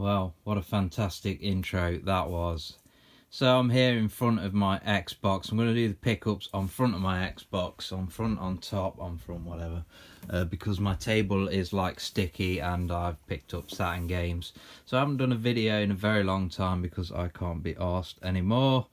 Well, what a fantastic intro that was. So I'm here in front of my Xbox. I'm going to do the pickups on front of my Xbox, on front, on top, on front, whatever. Because my table is like sticky and I've picked up Saturn games. So I haven't done a video in a very long time because I can't be arsed anymore.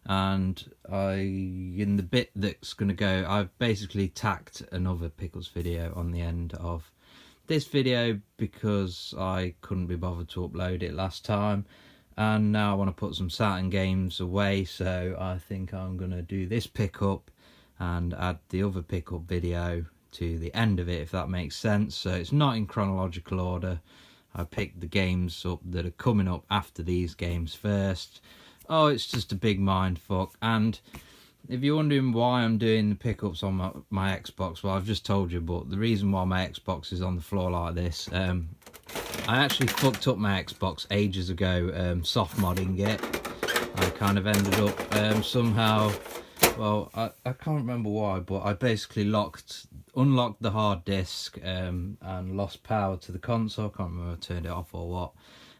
And in the bit that's going to go, I've basically tacked another pickles video on the end of this video because I couldn't be bothered to upload it last time, and now I want to put some Saturn games away, so I think I'm going to do this pickup and add the other pickup video to the end of it, if that makes sense. So it's not in chronological order. I picked the games up that are coming up after these games first. Oh, it's just a big mind fuck. And if you're wondering why I'm doing the pickups on my Xbox, well, I've just told you, but the reason why my Xbox is on the floor like this, I actually fucked up my Xbox ages ago, soft modding it. I kind of ended up somehow, well, I can't remember why, but I basically unlocked the hard disk and lost power to the console. I can't remember if I turned it off or what,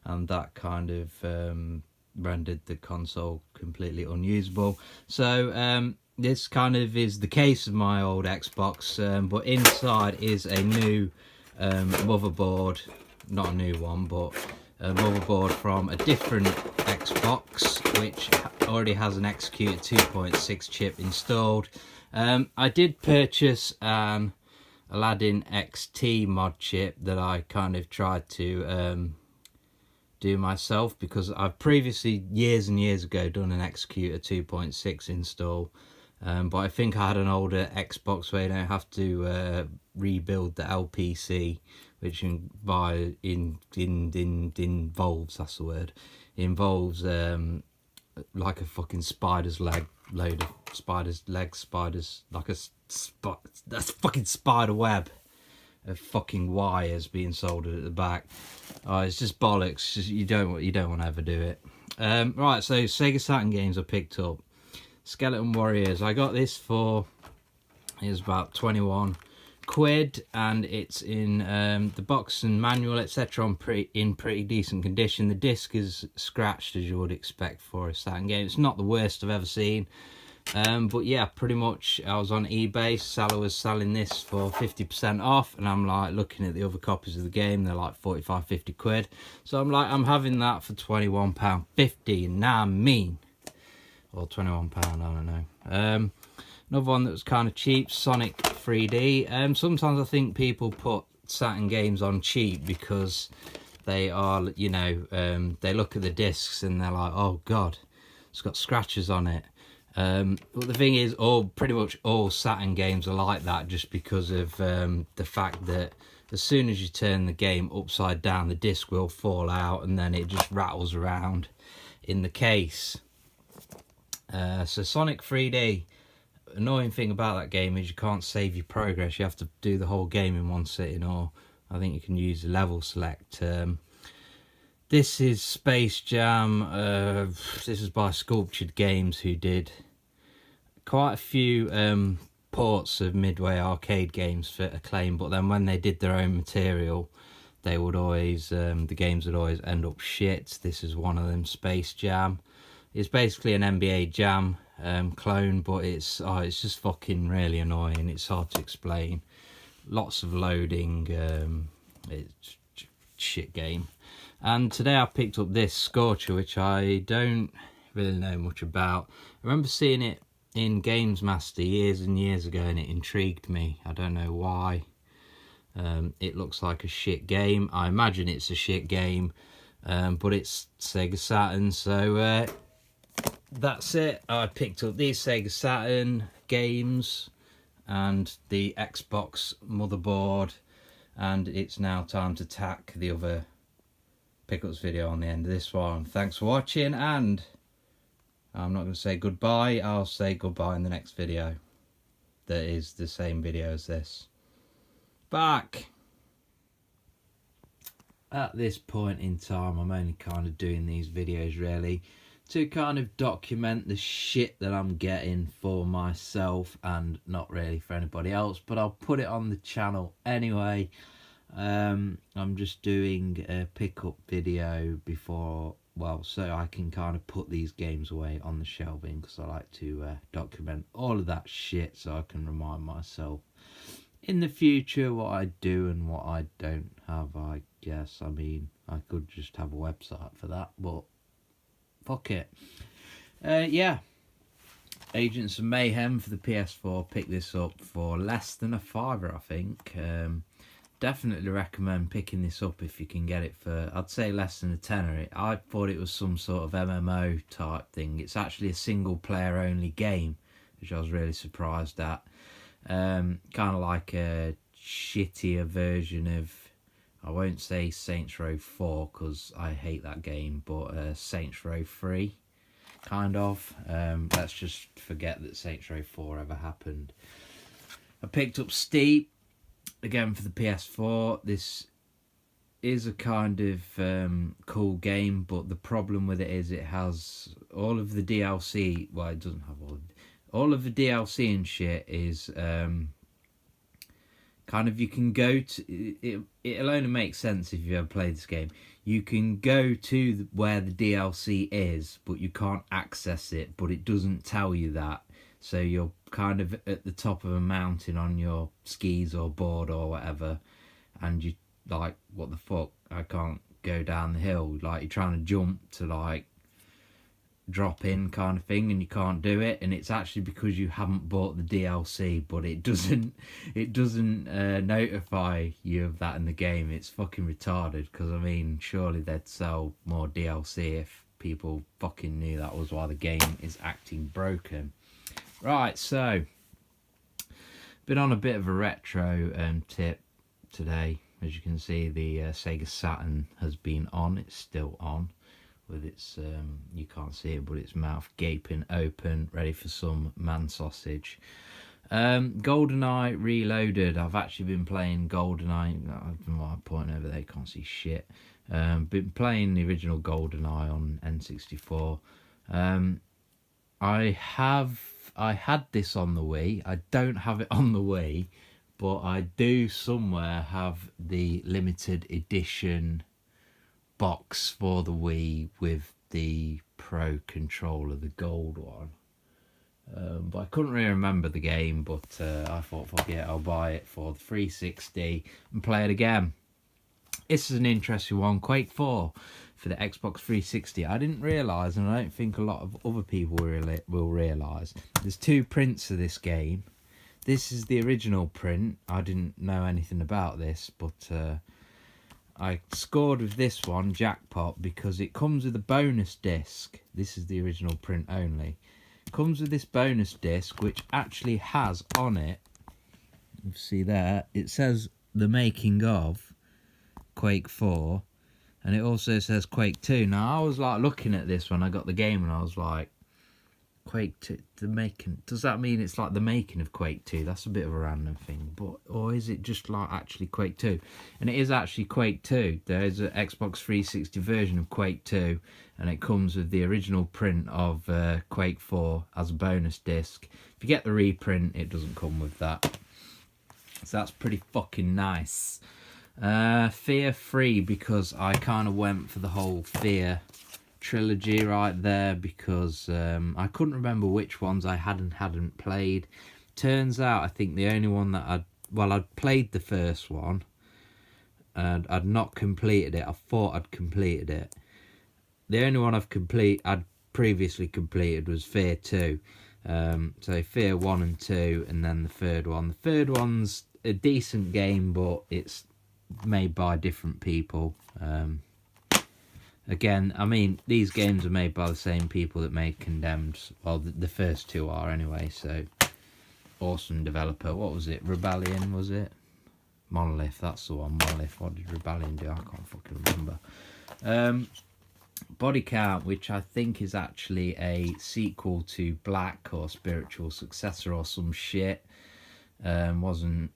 and that kind of rendered the console completely unusable. So this kind of is the case of my old Xbox, but inside is a new motherboard, not a new one, but a motherboard from a different Xbox which already has an Executor 2.6 chip installed. I did purchase an Aladdin XT mod chip that I kind of tried to do myself, because I've previously years and years ago done an Executor 2.6 install, but I think I had an older Xbox where you don't have to rebuild the LPC, which involves, that's the word, involves like a fucking spider's leg, load of spiders like that's fucking spider web of fucking wires being soldered at the back. Oh, it's just bollocks. You don't want to ever do it. Right, so Sega Saturn games I picked up. Skeleton Warriors. I got this for, it was about 21 quid, and it's in the box and manual, etc. in pretty decent condition. The disc is scratched, as you would expect for a Saturn game. It's not the worst I've ever seen. But yeah, pretty much I was on eBay. Seller was selling this for 50% off, and I'm like looking at the other copies of the game, they're like 45-50 quid. So I'm like, I'm having that for £21.50, and now I'm mean. Or £21, I don't know. Another one that was kind of cheap, Sonic 3D. Sometimes I think people put Saturn games on cheap because they are, you know, they look at the discs and they're like, oh god, it's got scratches on it. But the thing is, pretty much all Saturn games are like that, just because of the fact that as soon as you turn the game upside down, the disc will fall out and then it just rattles around in the case. So Sonic 3D, annoying thing about that game is you can't save your progress. You have to do the whole game in one sitting, or I think you can use the level select. This is Space Jam. This is by Sculptured Games, who did quite a few ports of Midway arcade games for Acclaim, but then when they did their own material, they would always the games would always end up shit. This is one of them, Space Jam. It's basically an NBA Jam clone, but it's just fucking really annoying. It's hard to explain. Lots of loading. It's shit game. And today I picked up this Scorcher, which I don't really know much about. I remember seeing it in Games Master years and years ago, and it intrigued me. I don't know why. It looks like a shit game. I imagine it's a shit game, but it's Sega Saturn, so that's it. I picked up these Sega Saturn games and the Xbox motherboard, and it's now time to tack the other pickups video on the end of this one. Thanks for watching, and I'm not going to say goodbye. I'll say goodbye in the next video that is the same video as this. Back! At this point in time, I'm only kind of doing these videos really to kind of document the shit that I'm getting for myself and not really for anybody else, but I'll put it on the channel anyway. I'm just doing a pickup video before, well, so I can kind of put these games away on the shelving, because I like to document all of that shit so I can remind myself in the future what I do and what I don't have, I guess. I mean, I could just have a website for that, but fuck it. Yeah. Agents of Mayhem for the PS4. Pick this up for less than a £5, I think. Definitely recommend picking this up if you can get it for, I'd say, less than a tenner. I thought it was some sort of MMO type thing. It's actually a single player only game, which I was really surprised at. Kind of like a shittier version of, I won't say Saints Row 4 because I hate that game, but Saints Row 3, kind of. Let's just forget that Saints Row 4 ever happened. I picked up Steep, again for the PS4. This is a kind of cool game, but the problem with it is it has all of the DLC. Well, it doesn't have all of the DLC and shit is kind of, you can go to it. It'll only make sense if you ever played this game. You can go to where the DLC is, but you can't access it. But it doesn't tell you that. So you're kind of at the top of a mountain on your skis or board or whatever, and you like, what the fuck? I can't go down the hill. Like, you're trying to jump to like drop in kind of thing, and you can't do it, and it's actually because you haven't bought the DLC, but it doesn't notify you of that in the game. It's fucking retarded, because I mean, surely they'd sell more DLC if people fucking knew that was why the game is acting broken. Right, so been on a bit of a retro tip today. As you can see, the Sega Saturn has been on. It's still on with its, you can't see it, but its mouth gaping open, ready for some man sausage. GoldenEye Reloaded. I've actually been playing GoldenEye. I'm pointing over there, you can't see shit. Been playing the original GoldenEye on N64. I had this on the Wii. I don't have it on the Wii, but I do somewhere have the limited edition box for the Wii with the Pro controller, the gold one. But I couldn't really remember the game, but I thought, fuck it, I'll buy it for the 360 and play it again. This is an interesting one, Quake 4 for the Xbox 360. I didn't realise, and I don't think a lot of other people will realise, there's two prints of this game. This is the original print. I didn't know anything about this, but I scored with this one, jackpot, because it comes with a bonus disc. This is the original print only. It comes with this bonus disc, which actually has on it, you see there, it says the making of Quake 4, and it also says Quake 2. Now, I was like looking at this when I got the game, and I was like, Quake 2, the making, does that mean it's like the making of Quake 2? That's a bit of a random thing, but, or is it just like actually Quake 2? And it is actually Quake 2. There is an Xbox 360 version of Quake 2, and it comes with the original print of Quake 4 as a bonus disc. If you get the reprint, it doesn't come with that. So that's pretty fucking nice. Fear Free, because I kind of went for the whole Fear trilogy right there, because I couldn't remember which ones I hadn't played. Turns out I think the only one that I'd played the first one and I'd not completed it. I thought I'd completed it. The only one I'd previously completed was Fear 2. So Fear 1 and 2, and then the third one. The third one's a decent game, but it's made by different people. Again, I mean, these games are made by the same people that made Condemned. Well, the first two are anyway, so awesome developer. What was it? Rebellion, was it? Monolith, that's the one. Monolith. What did Rebellion do? I can't fucking remember. Body Count, which I think is actually a sequel to Black, or spiritual successor or some shit. Wasn't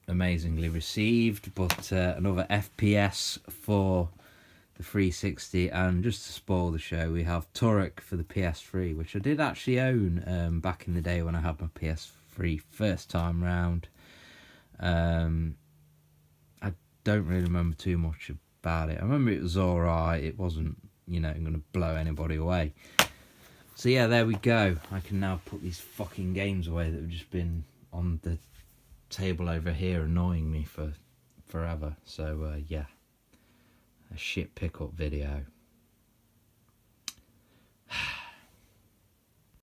amazingly received, but another FPS for the 360. And just to spoil the show, we have Turok for the PS3, which I did actually own back in the day when I had my PS3 first time round. don't really remember too much about it. I remember it was alright. It wasn't, you know, going to blow anybody away. So yeah, there we go. I can now put these fucking games away that have just been on the table over here annoying me for forever. So yeah, a shit pickup video.